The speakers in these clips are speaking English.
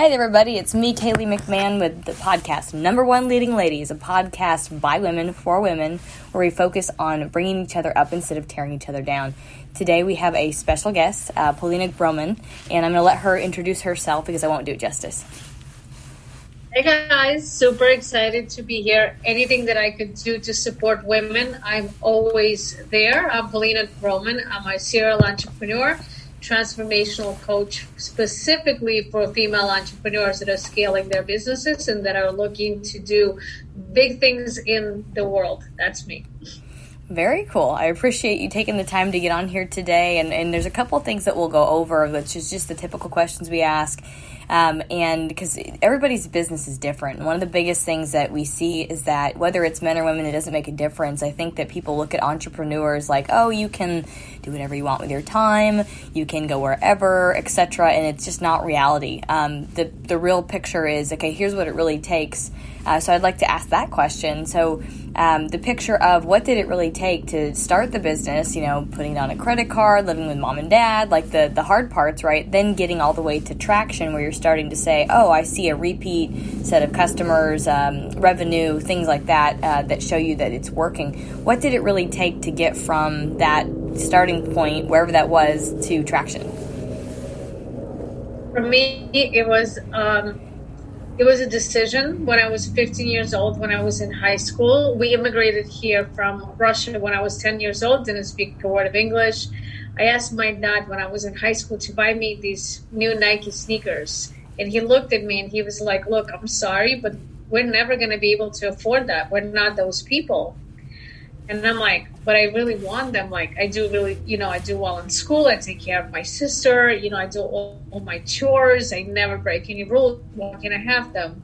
Hi everybody, it's me, Kaylee McMahon, with the podcast Number One Leading Ladies, a podcast by women for women, where we focus on bringing each other up instead of tearing each other down. Today we have a special guest, Polina Groman, and I'm going to let her introduce herself because I won't do it justice. Hey guys, super excited to be here. Anything that I could do to support women, I'm always there. I'm Polina Groman. I'm a serial entrepreneur, transformational coach specifically for female entrepreneurs that are scaling their businesses and that are looking to do big things in the world. That's me. Very cool. I appreciate you taking the time to get on here today. And there's a couple of things that we'll go over, which is just the typical questions we ask. And because everybody's business is different. One of the biggest things that we see is that whether it's men or women, it doesn't make a difference. I think that people look at entrepreneurs like, oh, you can do whatever you want with your time, you can go wherever, etc. And it's just not reality. The real picture is, okay, here's what it really takes. So I'd like to ask that question. So the picture of what did it really take to start the business, putting down a credit card, living with mom and dad, like the hard parts, right? Then getting all the way to traction where you're starting to say, oh, I see a repeat set of customers, revenue, things like that, that show you that it's working. What did it really take to get from that starting point, wherever that was, to traction? For me, it was a decision when I was 15 years old, when I was in high school. We immigrated here from Russia when I was 10 years old, didn't speak a word of English. I asked my dad when I was in high school to buy me these new Nike sneakers. And he looked at me and he was like, look, I'm sorry, but we're never going to be able to afford that. We're not those people. And I'm like, but I really want them. Like, I do really, I do well in school. I take care of my sister. I do all my chores. I never break any rules. Why can't I have them?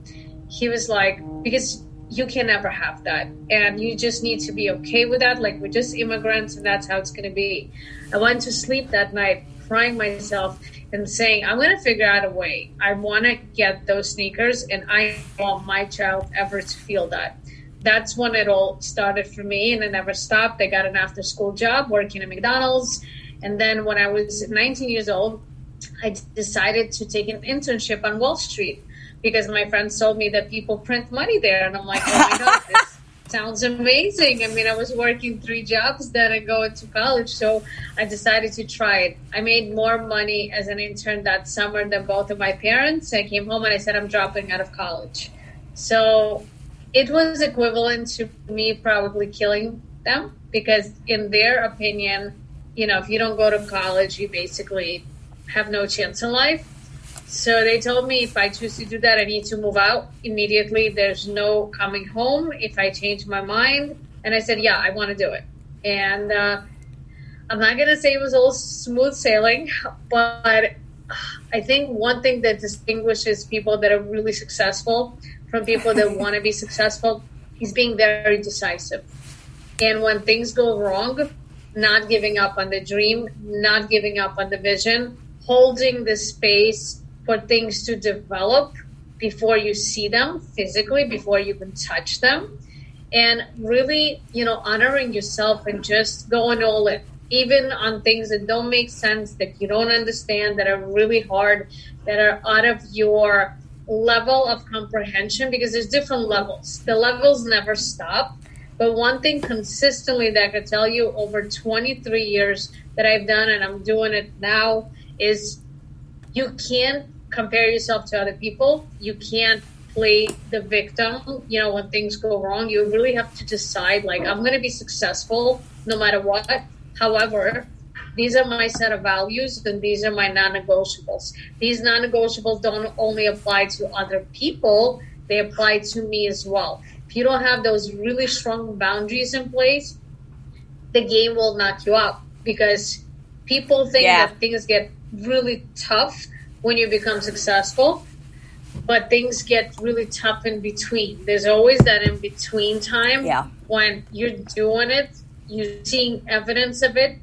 He was like, because you can never have that. And you just need to be okay with that. Like, we're just immigrants and that's how it's going to be. I went to sleep that night crying myself and saying, I'm going to figure out a way. I want to get those sneakers and I want my child ever to feel that. That's when it all started for me, and I never stopped. I got an after-school job working at McDonald's. And then when I was 19 years old, I decided to take an internship on Wall Street because my friends told me that people print money there. And I'm like, oh my God, this sounds amazing. I mean, I was working 3 jobs then and going to college. So I decided to try it. I made more money as an intern that summer than both of my parents. I came home and I said, I'm dropping out of college. So it was equivalent to me probably killing them because in their opinion, if you don't go to college, you basically have no chance in life. So they told me if I choose to do that, I need to move out immediately. There's no coming home if I change my mind. And I said, yeah, I want to do it. And I'm not going to say it was all smooth sailing, but I think one thing that distinguishes people that are really successful from people that want to be successful is being very decisive. And when things go wrong, not giving up on the dream, not giving up on the vision, holding the space for things to develop before you see them physically, before you can touch them, and really, honoring yourself and just going all in, even on things that don't make sense, that you don't understand, that are really hard, that are out of your level of comprehension, because there's different levels. The levels never stop. But one thing consistently that I could tell you over 23 years that I've done, and I'm doing it now, is you can't compare yourself to other people. You can't play the victim, when things go wrong. You really have to decide, like, I'm going to be successful no matter what. However, these are my set of values and these are my non-negotiables. These non-negotiables don't only apply to other people, they apply to me as well. If you don't have those really strong boundaries in place, the game will knock you out because people think that things get really tough when you become successful, but things get really tough in between. There's always that in between time when you're doing it, you're seeing evidence of it,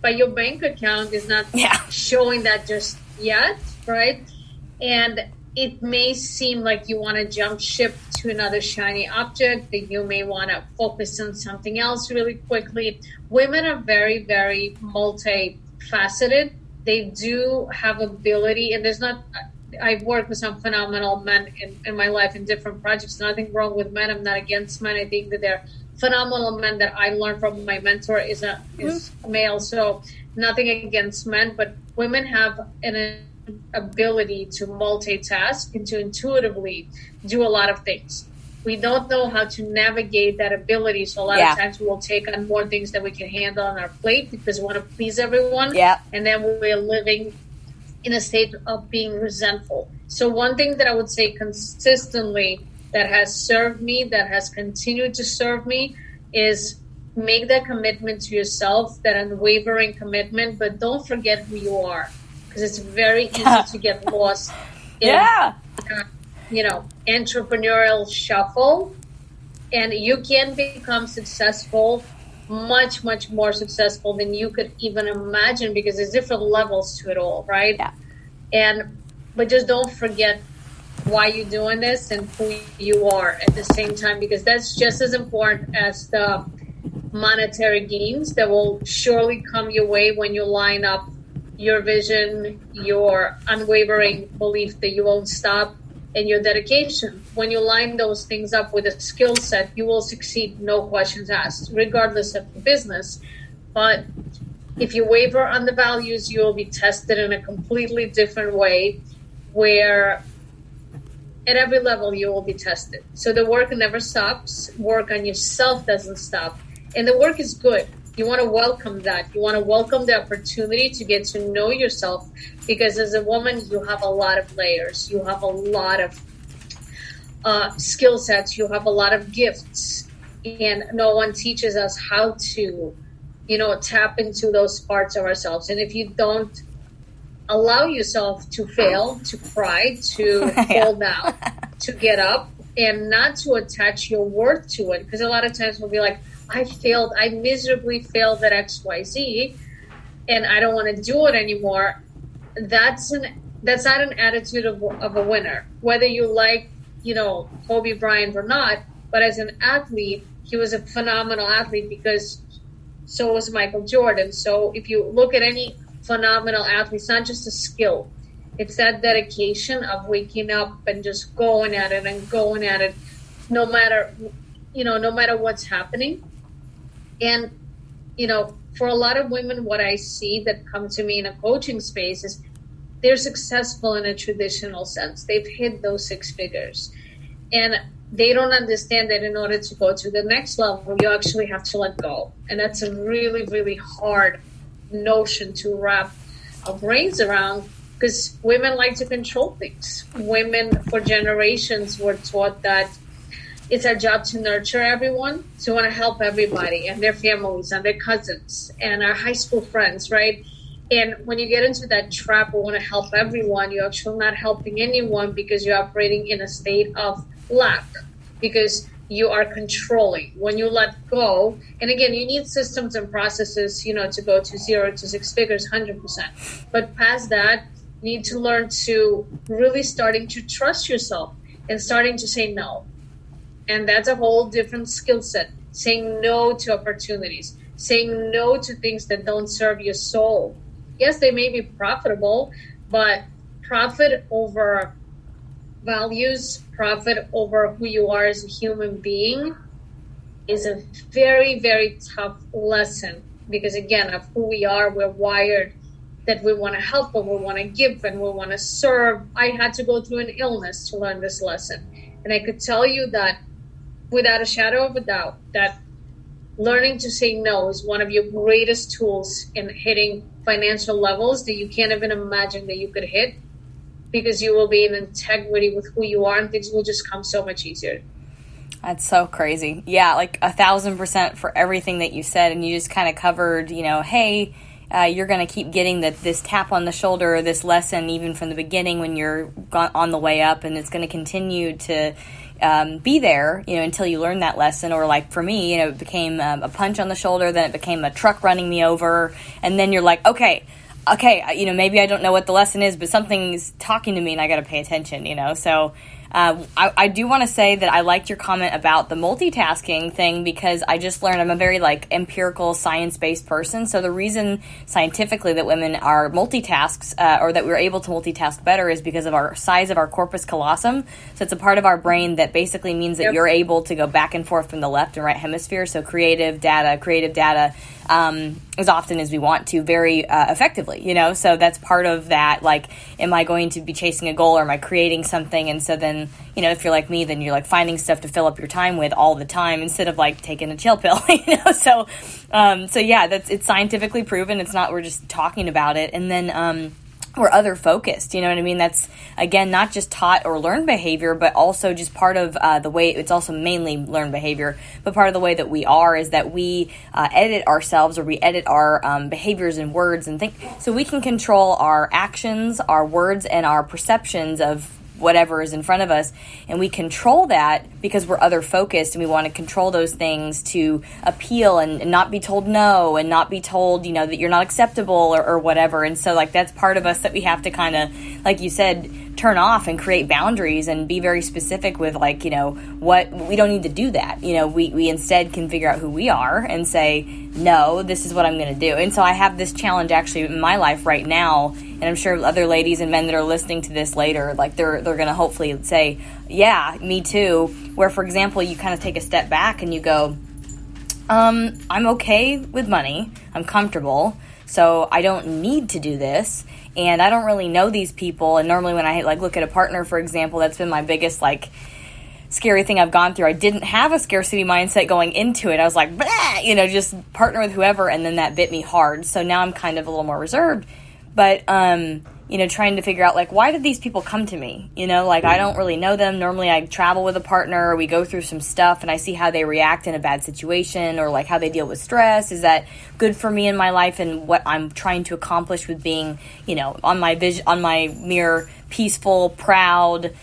but your bank account is not showing that just yet, right? And it may seem like you want to jump ship to another shiny object, that you may want to focus on something else really quickly. Women are very, very multifaceted. They do have ability, and I've worked with some phenomenal men in my life in different projects. Nothing wrong with men. I'm not against men. I think that they're phenomenal men that I learned from. My mentor is a male, so nothing against men. But women have an ability to multitask and to intuitively do a lot of things. We don't know how to navigate that ability, so a lot of times we will take on more things that we can handle on our plate because we want to please everyone. And then we're living in a state of being resentful. So one thing that I would say consistently that has served me, that has continued to serve me, is make that commitment to yourself, that unwavering commitment, but don't forget who you are, because it's very easy to get lost in entrepreneurial shuffle, and you can become successful, much, much more successful than you could even imagine, because there's different levels to it all, right? But just don't forget why you're doing this and who you are at the same time, because that's just as important as the monetary gains that will surely come your way when you line up your vision, your unwavering belief that you won't stop, and your dedication. When you line those things up with a skill set, you will succeed, no questions asked, regardless of the business. But if you waver on the values, you will be tested in a completely different way, where at every level you will be tested. So the work never stops. Work on yourself doesn't stop. And the work is good. You want to welcome that. You want to welcome the opportunity to get to know yourself, because as a woman, you have a lot of layers. You have a lot of skill sets. You have a lot of gifts. And no one teaches us how to, tap into those parts of ourselves. And if you don't allow yourself to fail, to cry, to fall down, to get up, and not to attach your worth to it, because a lot of times we'll be like, I miserably failed at XYZ, and I don't want to do it anymore. That's not an attitude of a winner. Whether you like, Kobe Bryant or not, but as an athlete, he was a phenomenal athlete, because so was Michael Jordan. So if you look at any phenomenal athlete, it's not just a skill. It's that dedication of waking up and just going at it no matter what's happening. And, for a lot of women, what I see that come to me in a coaching space is they're successful in a traditional sense. They've hit those 6 figures. And they don't understand that in order to go to the next level, you actually have to let go. And that's a really, really hard notion to wrap our brains around, because women like to control things. Women for generations were taught that it's our job to nurture everyone. So we want to help everybody and their families and their cousins and our high school friends, right? And when you get into that trap, we want to help everyone, you're actually not helping anyone, because you're operating in a state of lack, because you are controlling. When you let go, and again, you need systems and processes, to go to 0 to 6 figures, 100%. But past that, you need to learn to really starting to trust yourself and starting to say no. And that's a whole different skill set. Saying no to opportunities, saying no to things that don't serve your soul. Yes, they may be profitable, but profit over values, profit over who you are as a human being is a very, very tough lesson, because again, of who we are, we're wired that we want to help and we want to give and we want to serve. I had to go through an illness to learn this lesson. And I could tell you that without a shadow of a doubt, that learning to say no is one of your greatest tools in hitting financial levels that you can't even imagine that you could hit, because you will be in integrity with who you are and things will just come so much easier. That's so crazy. Yeah, like 1,000% for everything that you said. And you just kind of covered, hey, you're going to keep getting this tap on the shoulder, this lesson, even from the beginning when you're on the way up, and it's going to continue to be there, until you learn that lesson. Or like for me, it became a punch on the shoulder, then it became a truck running me over, and then you're like, okay, maybe I don't know what the lesson is, but something's talking to me and I got to pay attention, So I do want to say that I liked your comment about the multitasking thing, because I just learned I'm a very like empirical, science-based person. So the reason scientifically that women are multitasks, or that we're able to multitask better, is because of our size of our corpus callosum. So it's a part of our brain that basically means that you're able to go back and forth from the left and right hemisphere. So creative data as often as we want to, very effectively, you know. So that's part of that. Like, am I going to be chasing a goal, or am I creating something? And so then, you know, if you're like me, then you're like finding stuff to fill up your time with all the time instead of like taking a chill pill, you know. So yeah, it's scientifically proven. It's not, we're just talking about it. And then we're other focused, you know what I mean? That's, again, not just taught or learned behavior, but also just part of the way, it's also mainly learned behavior, but part of the way that we are is that we edit ourselves, or we edit our behaviors and words and things, so we can control our actions, our words, and our perceptions of whatever is in front of us. And we control that because we're other focused, and we want to control those things to appeal and not be told no, and not be told, you know, that you're not acceptable, or whatever. And so like, that's part of us that we have to kind of, like you said, turn off and create boundaries and be very specific with, like, you know, what we don't need to do that. You know, we instead can figure out who we are and say, no, this is what I'm going to do. And so I have this challenge actually in my life right now, and I'm sure other ladies and men that are listening to this later, like they're going to hopefully say, yeah, me too. Where, for example, you kind of take a step back and you go, I'm okay with money. I'm comfortable. So I don't need to do this. And I don't really know these people. And normally when I like look at a partner, for example, that's been my biggest like scary thing I've gone through. I didn't have a scarcity mindset going into it. I was like, bah! You know, just partner with whoever. And then that bit me hard. So now I'm kind of a little more reserved. But, you know, trying to figure out, like, why did these people come to me? You know, like, I don't really know them. Normally I travel with a partner, we go through some stuff, and I see how they react in a bad situation, or like how they deal with stress. Is that good for me in my life and what I'm trying to accomplish with being, you know, on my mere peaceful, proud,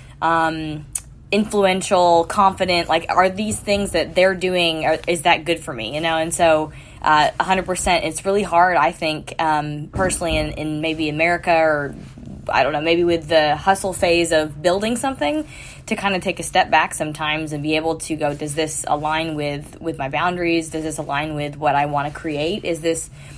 influential, confident, like, are these things that they're doing, is that good for me, you know? And so 100%, it's really hard, I think, personally in maybe America, or I don't know, maybe with the hustle phase of building something, to kind of take a step back sometimes and be able to go, does this align with my boundaries? Does this align with what I want to create?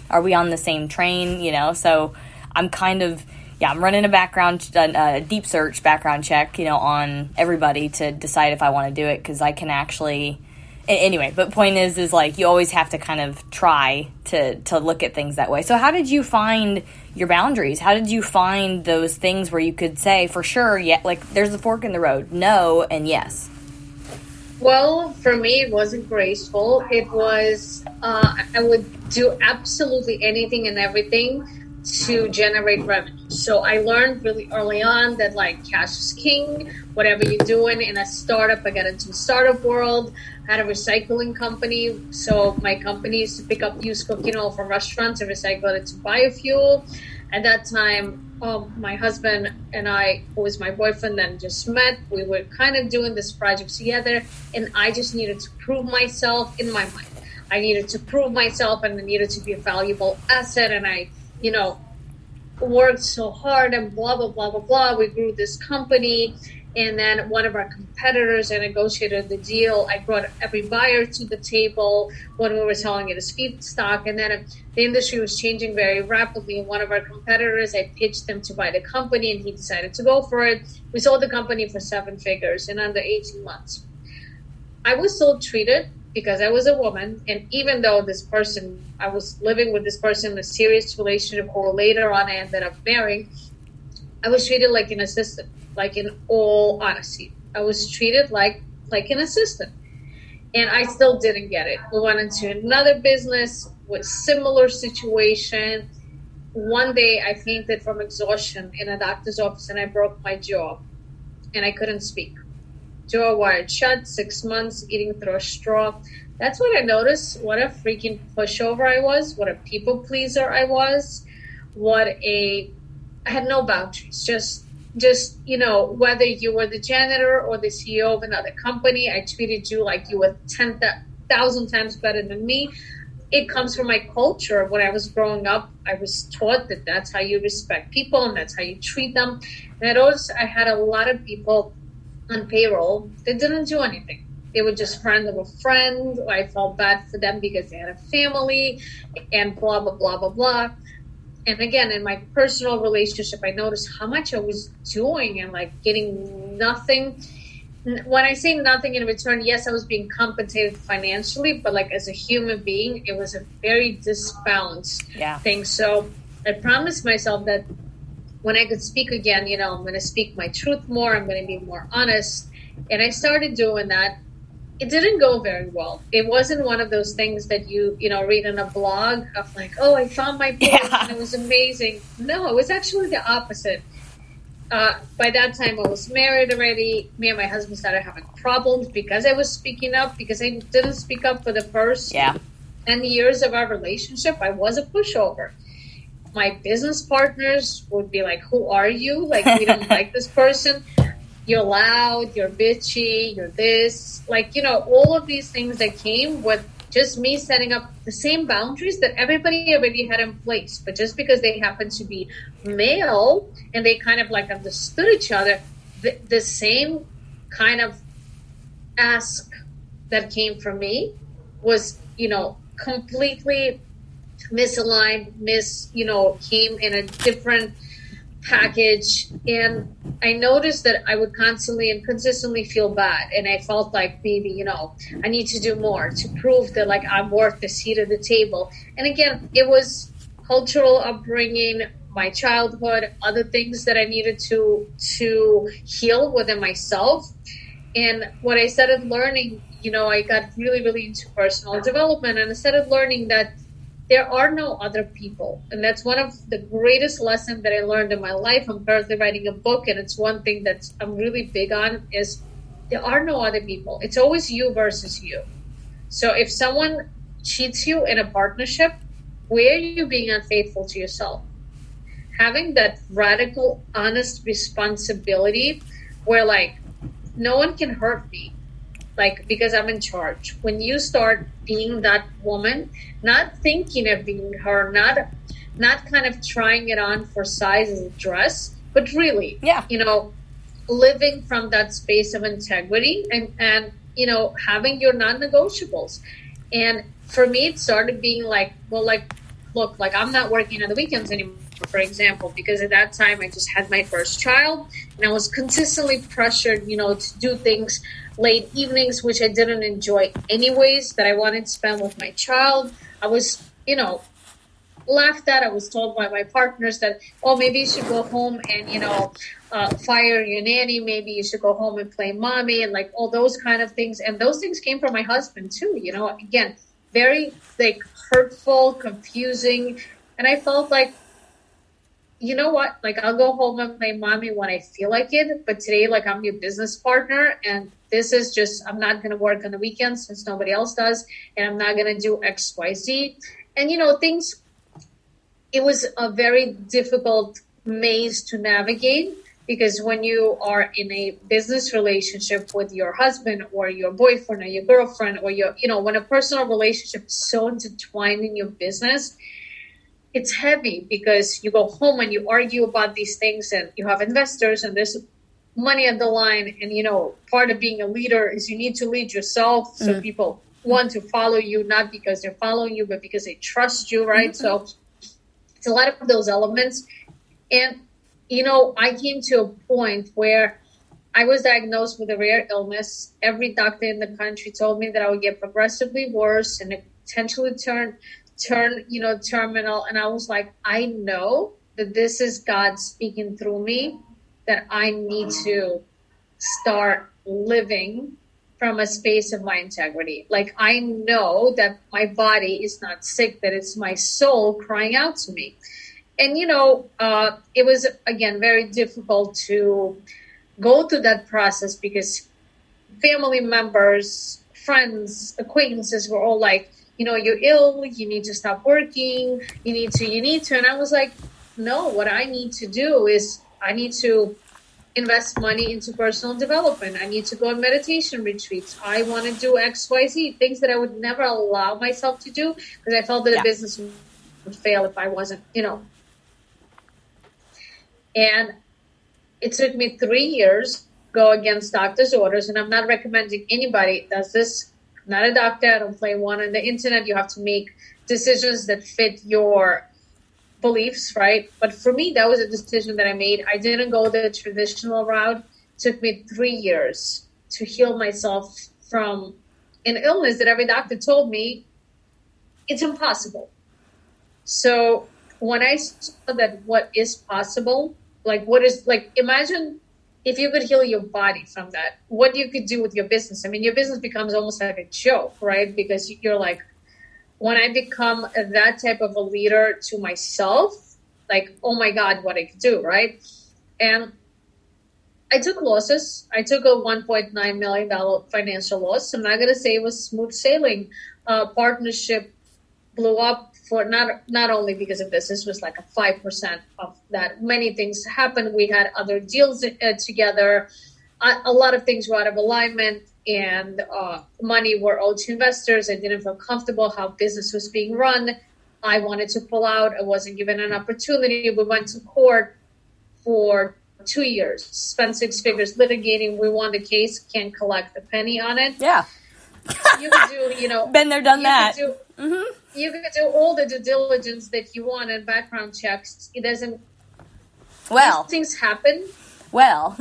Are we on the same train, you know? So I'm kind of, I'm running a deep search background check, you know, on everybody to decide if I want to do it, because I can actually, anyway, but point is like, you always have to kind of try to look at things that way. So how did you find your boundaries? How did you find those things where you could say for sure, yeah, like there's a fork in the road, no and yes? Well, for me, it wasn't graceful. It was, I would do absolutely anything and everything to generate revenue. So I learned really early on that like cash is king. Whatever you're doing in a startup, I got into the startup world. I had a recycling company. So my company used to pick up used cooking oil from restaurants and recycle it to biofuel. At that time, my husband and I, who was my boyfriend then, just met. We were kind of doing this project together, and I just needed to prove myself in my mind. I needed to prove myself, and I needed to be a valuable asset, and I, you know, worked so hard and blah, blah, blah, blah, blah. We grew this company. And then one of our competitors, I negotiated the deal. I brought every buyer to the table when we were selling it as feedstock. And then the industry was changing very rapidly. And one of our competitors, I pitched him to buy the company, and he decided to go for it. We sold the company for 7 figures in under 18 months. I was still treated, because I was a woman, and even though I was living with this person in a serious relationship, who later on I ended up marrying, I was treated like an assistant. Like, in all honesty, I was treated like an assistant, and I still didn't get it. We went into another business with similar situation. One day I fainted from exhaustion in a doctor's office, and I broke my jaw, and I couldn't speak. Jaw wired shut, 6 months, eating through a straw. That's when I noticed what a freaking pushover I was, what a people pleaser I was, I had no boundaries. Just, you know, whether you were the janitor or the CEO of another company, I treated you like you were 10,000 times better than me. It comes from my culture. When I was growing up, I was taught that that's how you respect people and that's how you treat them. And I had a lot of people on payroll that didn't do anything. They were just friend of a friend. I felt bad for them because they had a family and blah, blah, blah, blah, blah. And again, in my personal relationship, I noticed how much I was doing and like getting nothing. When I say nothing in return, yes, I was being compensated financially, but like as a human being, it was a very disbalanced thing. So I promised myself that when I could speak again, I'm going to speak my truth more. I'm going to be more honest. And I started doing that. It didn't go very well. It wasn't one of those things that you read in a blog of like, oh, I found my voice and it was amazing. No, it was actually the opposite. By that time, I was married already. Me and my husband started having problems because I was speaking up, because I didn't speak up for the first 10 years of our relationship. I was a pushover. My business partners would be like, who are you? Like, we don't like this person. You're loud, you're bitchy, you're this. Like, all of these things that came with just me setting up the same boundaries that everybody already had in place. But just because they happened to be male and they kind of like understood each other, the same kind of ask that came from me was, completely misaligned, came in a different package. And I noticed that I would constantly and consistently feel bad. And I felt like maybe, I need to do more to prove that like I'm worth the seat at the table. And again, it was cultural upbringing, my childhood, other things that I needed to heal within myself. And what I started learning, I got really, really into personal development, and I started learning that there are no other people. And that's one of the greatest lessons that I learned in my life. I'm currently writing a book, and it's one thing that I'm really big on is there are no other people. It's always you versus you. So if someone cheats you in a partnership, where are you being unfaithful to yourself? Having that radical, honest responsibility where like no one can hurt me. Like, because I'm in charge. When you start being that woman, not thinking of being her, not kind of trying it on for size as a dress, but really, living from that space of integrity and having your non-negotiables. And for me, it started being like, well, like, look, like I'm not working on the weekends anymore, for example, because at that time I just had my first child and I was consistently pressured, to do things late evenings, which I didn't enjoy anyways, that I wanted to spend with my child. I was, laughed at. I was told by my partners that, oh, maybe you should go home and, fire your nanny. Maybe you should go home and play mommy and like all those kind of things. And those things came from my husband too, again, very like hurtful, confusing. And I felt like, you know what? Like, I'll go home and play mommy when I feel like it. But today, like, I'm your business partner. And this is just, I'm not going to work on the weekends since nobody else does. And I'm not going to do X, Y, Z. And, things, it was a very difficult maze to navigate. Because when you are in a business relationship with your husband or your boyfriend or your girlfriend or when a personal relationship is so intertwined in your business, it's heavy because you go home and you argue about these things and you have investors and there's money on the line. And, part of being a leader is you need to lead yourself. So people want to follow you, not because they're following you, but because they trust you, right? So it's a lot of those elements. And, I came to a point where I was diagnosed with a rare illness. Every doctor in the country told me that I would get progressively worse and potentially turn terminal. And I was like, I know that this is God speaking through me, that I need to start living from a space of my integrity. Like, I know that my body is not sick, that it's my soul crying out to me. And, it was, again, very difficult to go through that process because family members, friends, acquaintances were all like, you're ill, you need to stop working, you need to. And I was like, no, what I need to do is I need to invest money into personal development. I need to go on meditation retreats. I want to do X, Y, Z, things that I would never allow myself to do because I felt that a business would fail if I wasn't, And it took me 3 years go against doctor's orders. And I'm not recommending anybody does this. I'm not a doctor. I don't play one on the internet. You have to make decisions that fit your beliefs, right? But for me, that was a decision that I made. I didn't go the traditional route. It took me 3 years to heal myself from an illness that every doctor told me it's impossible. So when I saw that what is possible, like what is, like, imagine if you could heal your body from that, what you could do with your business. I mean, your business becomes almost like a joke, right? Because you're like, when I become that type of a leader to myself, like, oh my God, what I could do, right? And I took losses. I took a $1.9 million financial loss. I'm not going to say it was smooth sailing. Partnership blew up for not only because of this. This was like a 5% of that. Many things happened. We had other deals together. A lot of things were out of alignment, and money were owed to investors. I didn't feel comfortable how business was being run. I wanted to pull out. I wasn't given an opportunity. We went to court for 2 years, spent 6 figures litigating. We won the case, can't collect a penny on it. Yeah. You could do, been there, done that. You could do all the due diligence that you want and background checks. It doesn't. Well, these things happen. Well,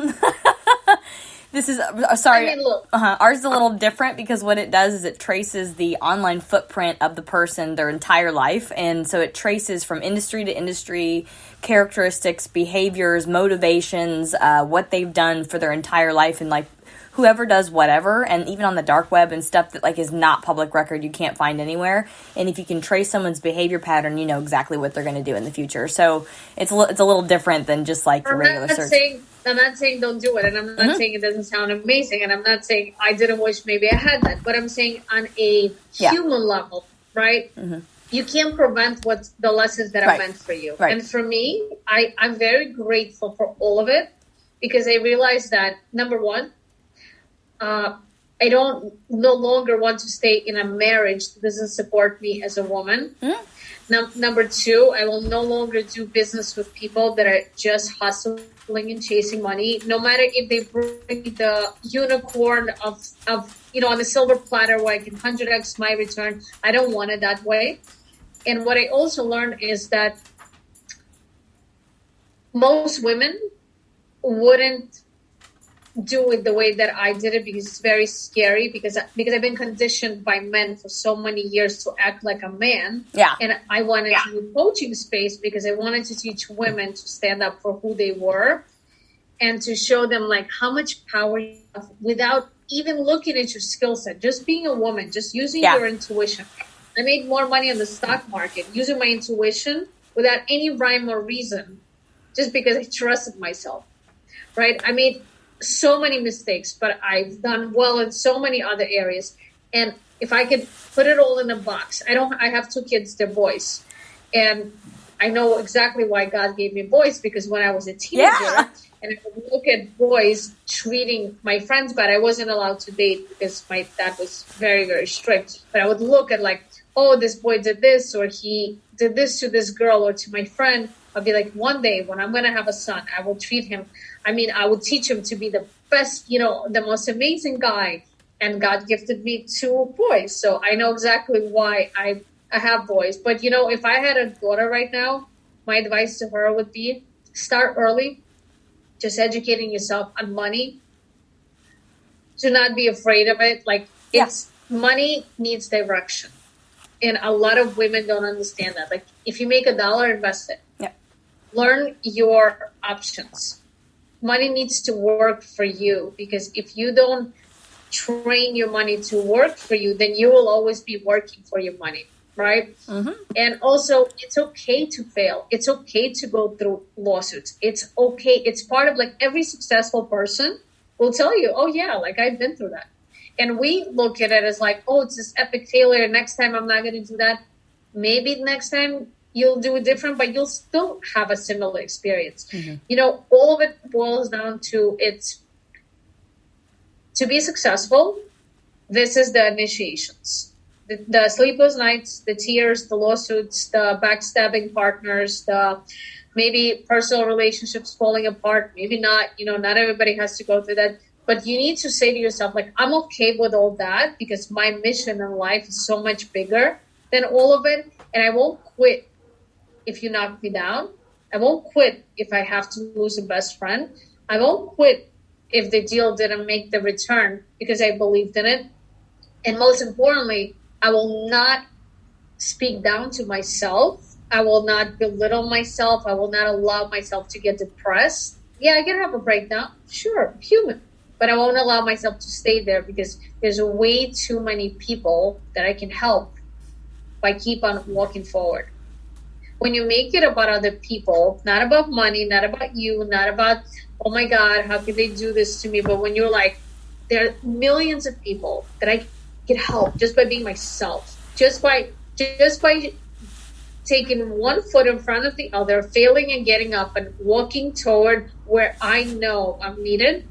this is sorry. I mean, look. Ours is a little different because what it does is it traces the online footprint of the person their entire life, and so it traces from industry to industry, characteristics, behaviors, motivations, what they've done for their entire life, and like whoever does whatever, and even on the dark web and stuff that like is not public record, you can't find anywhere. And if you can trace someone's behavior pattern, you know exactly what they're going to do in the future. So it's a little different than just like your regular search. I'm not saying don't do it, and I'm not saying it doesn't sound amazing, and I'm not saying I didn't wish maybe I had that, but I'm saying on a human level, right? You can't prevent what the lessons that are meant for you. Right. And for me, I'm very grateful for all of it, because I realized that, number one, I don't no longer want to stay in a marriage that doesn't support me as a woman. Number two, I will no longer do business with people that are just hustling and chasing money, no matter if they bring the unicorn of on the silver platter where I can 100x my return. I don't want it that way. And what I also learned is that most women wouldn't do it the way that I did it, because it's very scary, because I've been conditioned by men for so many years to act like a man. Yeah. And I wanted to do coaching space because I wanted to teach women to stand up for who they were and to show them like how much power you have without even looking at your skill set, just being a woman, just using your intuition. I made more money on the stock market using my intuition without any rhyme or reason, just because I trusted myself, right? I made so many mistakes, but I've done well in so many other areas. And if I could put it all in a box, I have 2 kids, they're boys. And I know exactly why God gave me boys, because when I was a teenager and I would look at boys treating my friends bad, I wasn't allowed to date because my dad was very, very strict. But I would look at like, oh, this boy did this, or he did this to this girl or to my friend. I'll be like, one day when I'm going to have a son, I will treat him. I mean, I would teach him to be the best, the most amazing guy. And God gifted me 2 boys. So I know exactly why I have boys. But, if I had a daughter right now, my advice to her would be start early, just educating yourself on money. Do not be afraid of it. Like, money needs direction. And a lot of women don't understand that. Like, if you make $1, invest it. Yeah. Learn your options. Money needs to work for you, because if you don't train your money to work for you, then you will always be working for your money, right? And also, it's okay to fail. It's okay to go through lawsuits. It's okay. It's part of, like, every successful person will tell you, oh yeah, like I've been through that. And we look at it as like, oh, it's this epic failure. Next time I'm not going to do that. Maybe next time you'll do it different, but you'll still have a similar experience. All of it boils down to to be successful. This is the initiations, the sleepless nights, the tears, the lawsuits, the backstabbing partners, the maybe personal relationships falling apart, maybe not, not everybody has to go through that. But you need to say to yourself, like, I'm okay with all that because my mission in life is so much bigger than all of it. And I won't quit if you knock me down. I won't quit if I have to lose a best friend. I won't quit if the deal didn't make the return because I believed in it. And most importantly, I will not speak down to myself. I will not belittle myself. I will not allow myself to get depressed. Yeah, I can have a breakdown. Sure, human. But I won't allow myself to stay there because there's way too many people that I can help by keep on walking forward. When you make it about other people, not about money, not about you, not about, oh my God, how could they do this to me? But when you're like, there are millions of people that I can help just by being myself, just by taking one foot in front of the other, failing and getting up and walking toward where I know I'm needed.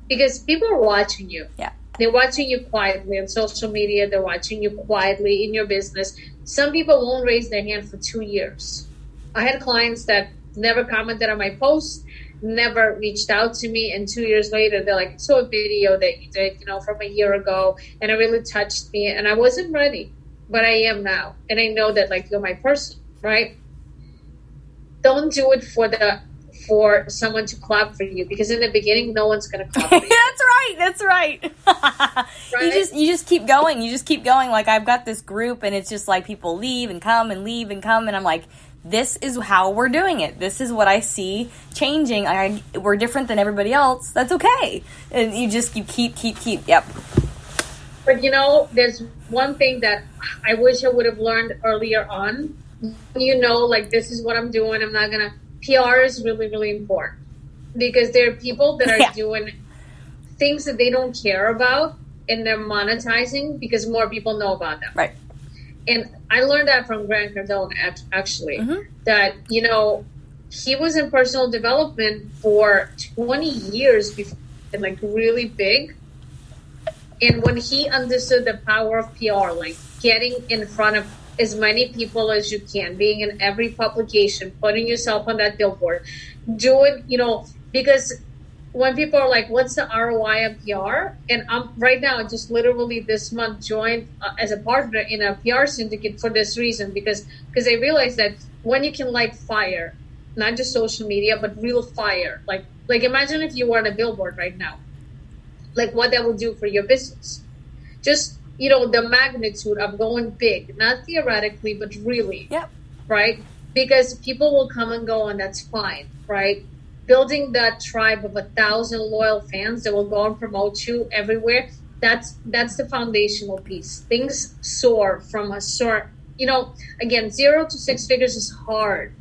Because people are watching you. Yeah. They're watching you quietly on social media. They're watching you quietly in your business. Some people won't raise their hand for 2 years. I had clients that never commented on my posts, never reached out to me. And 2 years later, they're like, I saw a video that you did, from a year ago. And it really touched me. And I wasn't ready, but I am now. And I know that, like, you're my person, right? Don't do it for someone to clap for you, because in the beginning no one's going to clap for you. That's right. Right? You just keep going. Like, I've got this group and it's just like people leave and come and I'm like, this is how we're doing it. This is what I see changing. We're different than everybody else. That's okay. And you keep. Yep. But there's one thing that I wish I would have learned earlier on. Like, this is what I'm doing. I'm not going to. PR is really, really important because there are people that are doing things that they don't care about and they're monetizing because more people know about them. Right. And I learned that from Grant Cardone, actually, that, he was in personal development for 20 years before, and like really big. And when he understood the power of PR, like getting in front of as many people as you can, being in every publication, putting yourself on that billboard, do it, because when people are like, what's the ROI of PR? And I'm right now, just literally this month joined as a partner in a PR syndicate for this reason, because I realized that when you can light fire, not just social media, but real fire, like imagine if you were on a billboard right now, like what that will do for your business. Just the magnitude of going big, not theoretically, but really, right? Because people will come and go, and that's fine, right? Building that tribe of 1,000 loyal fans that will go and promote you everywhere, that's the foundational piece. Things soar from again, 0 to 6 figures is hard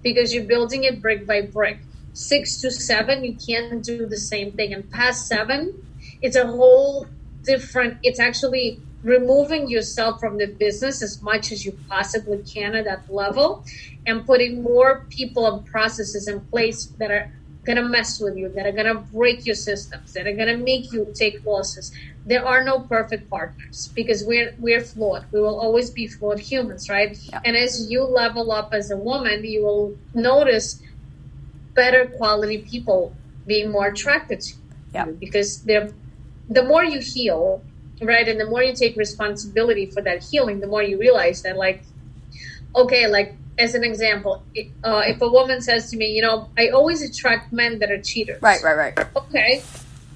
because you're building it brick by brick. 6 to 7, you can't do the same thing. And past 7, it's a whole different, it's actually removing yourself from the business as much as you possibly can at that level and putting more people and processes in place that are going to mess with you, that are going to break your systems, that are going to make you take losses. There are no perfect partners because we're flawed. We will always be flawed humans, right? Yeah. And as you level up as a woman, you will notice better quality people being more attracted to you because the more you heal, right, and the more you take responsibility for that healing, the more you realize that, like, okay, like, as an example, if a woman says to me, I always attract men that are cheaters. Right. Okay.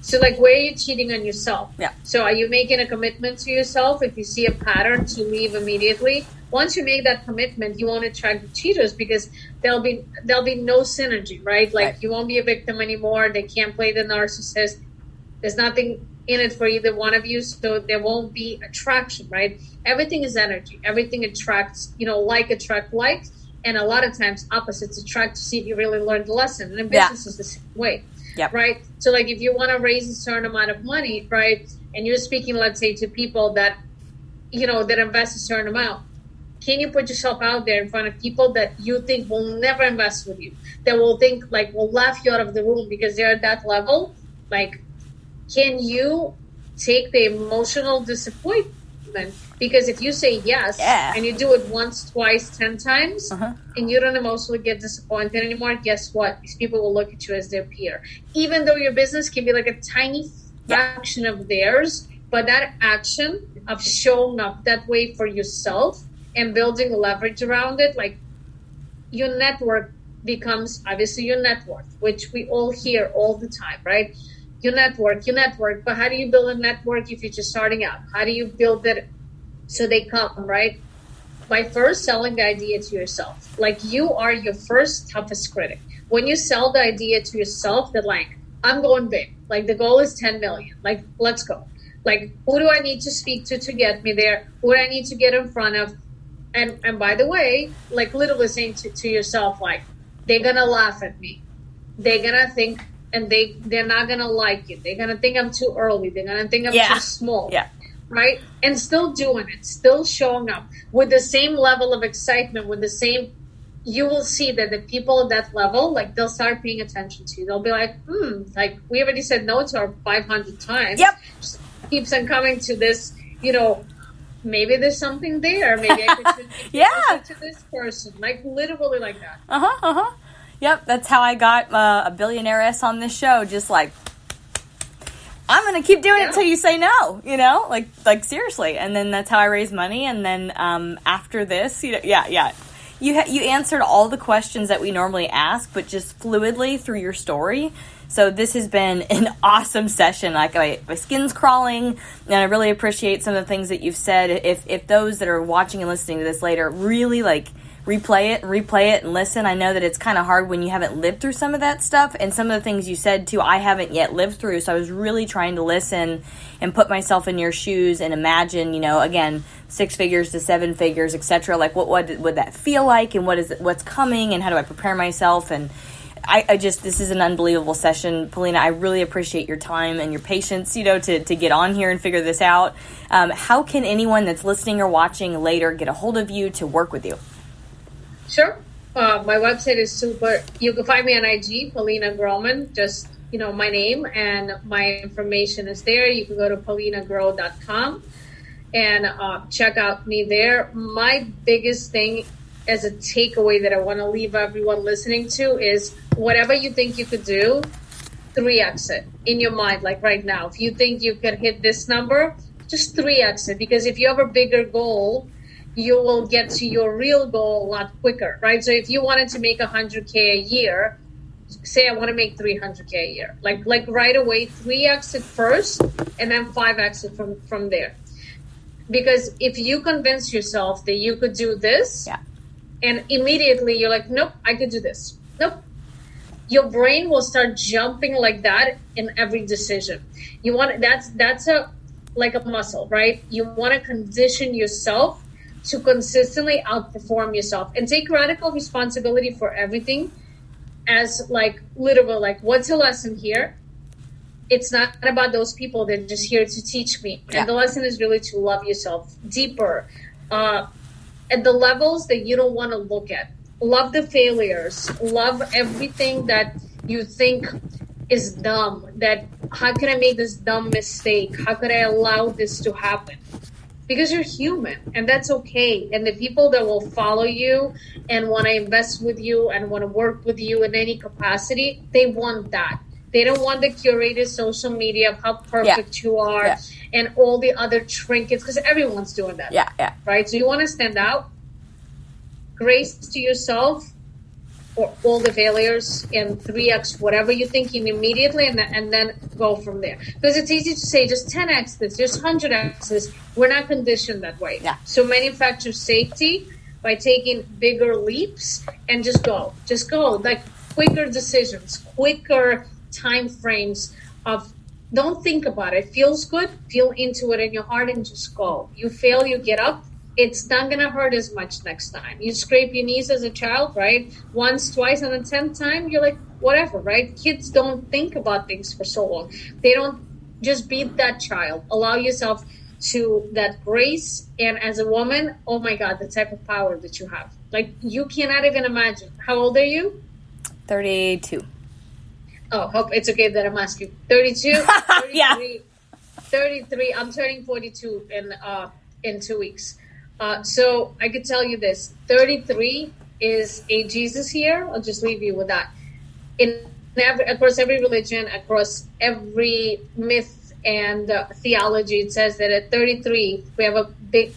So, like, where are you cheating on yourself? Yeah. So are you making a commitment to yourself? If you see a pattern, to leave immediately. Once you make that commitment, you won't attract the cheaters because there'll be no synergy, right? Like, you won't be a victim anymore. They can't play the narcissist. There's nothing in it for either one of you, so there won't be attraction, right? Everything is energy. Everything attracts, like attract like, and a lot of times opposites attract to see if you really learned the lesson. And in business is the same way, right? So, like, if you want to raise a certain amount of money, right, and you're speaking, let's say, to people that, that invest a certain amount, can you put yourself out there in front of people that you think will never invest with you, that will think, like, will laugh you out of the room because they're at that level? Like, can you take the emotional disappointment excitement, because if you say yes and you do it once, twice, 10 times, and you don't emotionally get disappointed anymore, guess what? These people will look at you as their peer. Even though your business can be like a tiny fraction of theirs, but that action of showing up that way for yourself and building leverage around it, like your network becomes obviously your net worth, which we all hear all the time, right? Your network. But how do you build a network if you're just starting out? How do you build it so they come, right? By first selling the idea to yourself. Like, you are your first toughest critic. When you sell the idea to yourself that, like, I'm going big, like the goal is 10 million, like, let's go. Like, who do I need to speak to get me there? Who do I need to get in front of? And by the way, like, literally saying to yourself, like, they're gonna laugh at me. They're gonna think, and they're not gonna like it. They're gonna think I'm too early. They're gonna think I'm too small. Yeah. Right? And still doing it, still showing up with the same level of excitement, with the same, you will see that the people at that level, like, they'll start paying attention to you. They'll be like, like, we already said no to her 500 times. Yep. Just keeps on coming to this, maybe there's something there. Maybe I could to this person. Like, literally like that. Yep, that's how I got a billionaire-ess on this show. Just like, I'm going to keep doing it until you say no, like seriously. And then that's how I raise money. And then after this, You answered all the questions that we normally ask, but just fluidly through your story. So this has been an awesome session. Like, my skin's crawling, and I really appreciate some of the things that you've said. If those that are watching and listening to this later really like replay it and listen, I know that it's kind of hard when you haven't lived through some of that stuff, and some of the things you said too, I haven't yet lived through. So I was really trying to listen and put myself in your shoes and imagine, again, 6 figures to 7 figures, etc. Like, what would that feel like, and what's coming, and how do I prepare myself? And I just, this is an unbelievable session, Polina. I really appreciate your time and your patience, to get on here and figure this out. How can anyone that's listening or watching later get a hold of you to work with you? Sure. My website is you can find me on IG, Polina Groman, just, my name, and my information is there. You can go to polinagrow.com and check out me there. My biggest thing as a takeaway that I want to leave everyone listening to is, whatever you think you could do, 3x it in your mind, like right now. If you think you could hit this number, just 3x it, because if you have a bigger goal, you will get to your real goal a lot quicker, right? So if you wanted to make 100K a year, say I want to make 300K a year, like right away, 3x it first, and then 5x it from there. Because if you convince yourself that you could do this, and immediately you're like, nope, I could do this. Nope. Your brain will start jumping like that in every decision. You want that's like a muscle, right? You want to condition yourself to consistently outperform yourself and take radical responsibility for everything, as like, literally, like, what's the lesson here? It's not about those people that are just here to teach me. And the lesson is really to love yourself deeper, at the levels that you don't want to look at. Love the failures. Love everything that you think is dumb. That, how can I make this dumb mistake? How could I allow this to happen? Because you're human, and that's okay. And the people that will follow you and want to invest with you and want to work with you in any capacity, they want that. They don't want the curated social media of how perfect you are and all the other trinkets, because everyone's doing that. Right? So you want to stand out, grace to yourself, or all the failures, and 3x whatever you're thinking immediately, and then go from there. Because it's easy to say just 10x this, just 100x this. We're not conditioned that way. So manufacture safety by taking bigger leaps and just go, like quicker decisions, quicker time frames of, don't think about it. Feels good, feel into it in your heart, and just go. You fail, you get up. It's not going to hurt as much next time. You scrape your knees as a child, right? Once, twice, and the 10th time, you're like, whatever, right? Kids don't think about things for so long. They don't, just be that child. Allow yourself to that grace. And as a woman, oh my God, the type of power that you have. Like, you cannot even imagine. How old are you? 32. Oh, hope it's okay that I'm asking. 32? 33. 33. I'm turning 42 in 2 weeks. So I could tell you this, 33 is a Jesus year. I'll just leave you with that. Across every religion, across every myth and theology, it says that at 33, we have a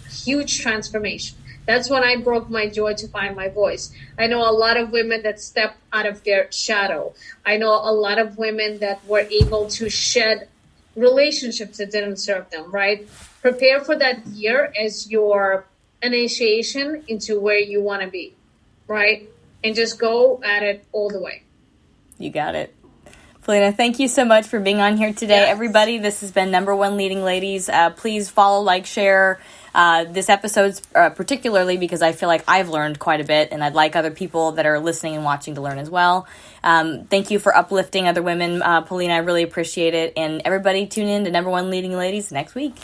huge transformation. That's when I broke my jaw to find my voice. I know a lot of women that stepped out of their shadow. I know a lot of women that were able to shed relationships that didn't serve them, right? Prepare for that year as your initiation into where you want to be, right? And just go at it all the way. You got it. Polina, thank you so much for being on here today. Yes. Everybody, this has been Number One Leading Ladies. Please follow, like, share this episode, particularly because I feel like I've learned quite a bit, and I'd like other people that are listening and watching to learn as well. Thank you for uplifting other women, Polina. I really appreciate it. And everybody tune in to Number One Leading Ladies next week.